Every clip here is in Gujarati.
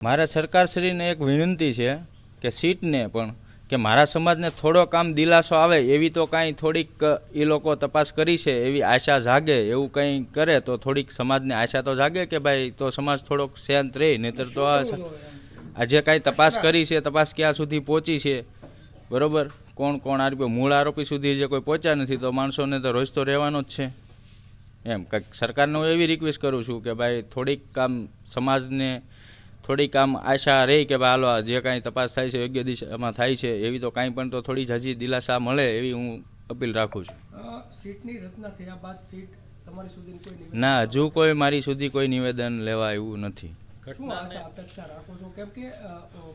મારે સરકારશ્રીને એક વિનંતી છે કે સીટને પણ કે મારા સમાજને થોડો કામ દિલાસો આવે એવી તો કાંઈ થોડીક એ લોકો તપાસ કરી છે એવી આશા જાગે, એવું કંઈ કરે તો થોડીક સમાજને આશા તો જાગે કે ભાઈ તો સમાજ થોડોક શાંત રહે. નહીતર તો આજે કાંઈ તપાસ કરી છે, તપાસ ક્યાં સુધી પહોંચી છે, બરોબર, કોણ કોણ આરોપી, મૂળ આરોપી સુધી જે કોઈ પહોંચ્યા નથી તો માણસોને તો રોજ તો રહેવાનો જ છે. એમ કંઈક સરકારને હું એવી રિક્વેસ્ટ કરું છું કે ભાઈ થોડીક કામ સમાજને થોડીક આમ આશા રહી કે ભાઈ હાલો જે કાંઈ તપાસ થાય છે યોગ્ય દિશામાં થાય છે એવી તો કાંઈ પણ તો થોડી જ હજી દિલાસા મળે એવી હું અપીલ રાખું છું. સીટની રચના થયા બાદ સીટ તમારી સુધી કોઈ ના, હજુ કોઈ મારી સુધી કોઈ નિવેદન લેવા એવું નથી. શું આશા અપેક્ષા રાખો છો? કેમ કે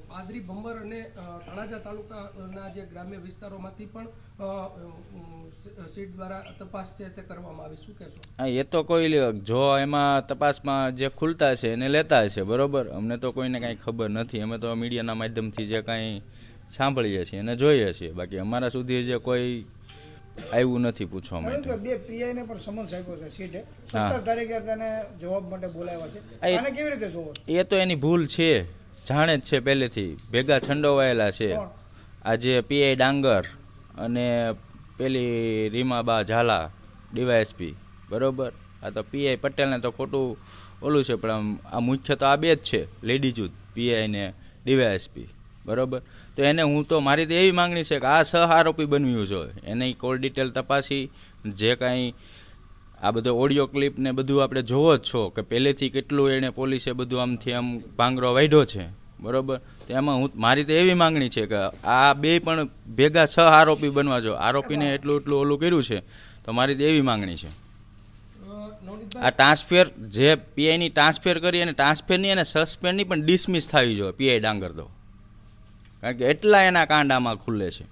પાદરી ભંબર અને તળાજા તાલુકાના જે ગ્રામ્ય વિસ્તારોમાંથી પણ સીટ દ્વારા તપાસ છે તે કરવામાં આવી, શું કહેશો? હા, એ તો કોઈ જો એમાં તપાસમાં જે ખુલતા છે એને લેતા હશે, બરોબર, અમને તો કોઈને કાંઈ ખબર નથી. અમે તો મીડિયાના માધ્યમથી જે કાંઈ સાંભળીએ છીએ અને જોઈએ છીએ, બાકી અમારા સુધી જે કોઈ આવ્યું નથી પૂછવા માટે. બે પીઆઈને પણ સમન્સ આપ્યો છે સીટે, 17 તારીખે તેને જવાબ માટે બોલાવ્યા છે. આને કેવી રીતે જોવો? એ તો એની ભૂલ છે, જાણે જ છે પહેલેથી, ભેગા છંડોવાયેલા છે. આજે પીઆઈ ડાંગર અને પેલી રીમાબા ઝાલા ડીવાયએસપી, બરોબર, આ તો પીઆઈ પટેલને તો ખોટું ઓલું છે, પણ આ મુખ્ય તો આ બે જ છે લેડીઝ જ, પીઆઈ ને ડીવાયએસપી, બરોબર. તો એને હું તો મારી તો એવી માંગણી છે કે આ સહ આરોપી બન્યું છે, એને કોલ ડિટેલ તપાસી, જે કાંઈ આ બધો ઓડિયો ક્લિપ ને બધું આપણે જોવો જ છો કે પહેલેથી કેટલું એને પોલીસે બધું આમથી આમ ભાંગરો વાઢ્યો છે, બરોબર. તો એમાં હું મારી તો એવી માંગણી છે કે આ બે પણ ભેગા સહ આરોપી બનવા જો, આરોપીને એટલું એટલું ઓલું કર્યું છે, તો મારી તો એવી માંગણી છે. આ ટ્રાન્સફર જે પીઆઈની ટ્રાન્સફર કરી અને ટ્રાન્સફરની અને સસ્પેન્ડની પણ ડિસમિસ થવી જોઈએ પીઆઈ ડાંગર તો, કારણ કે એટલા એના કાંડામાં ખુલ્લે છે.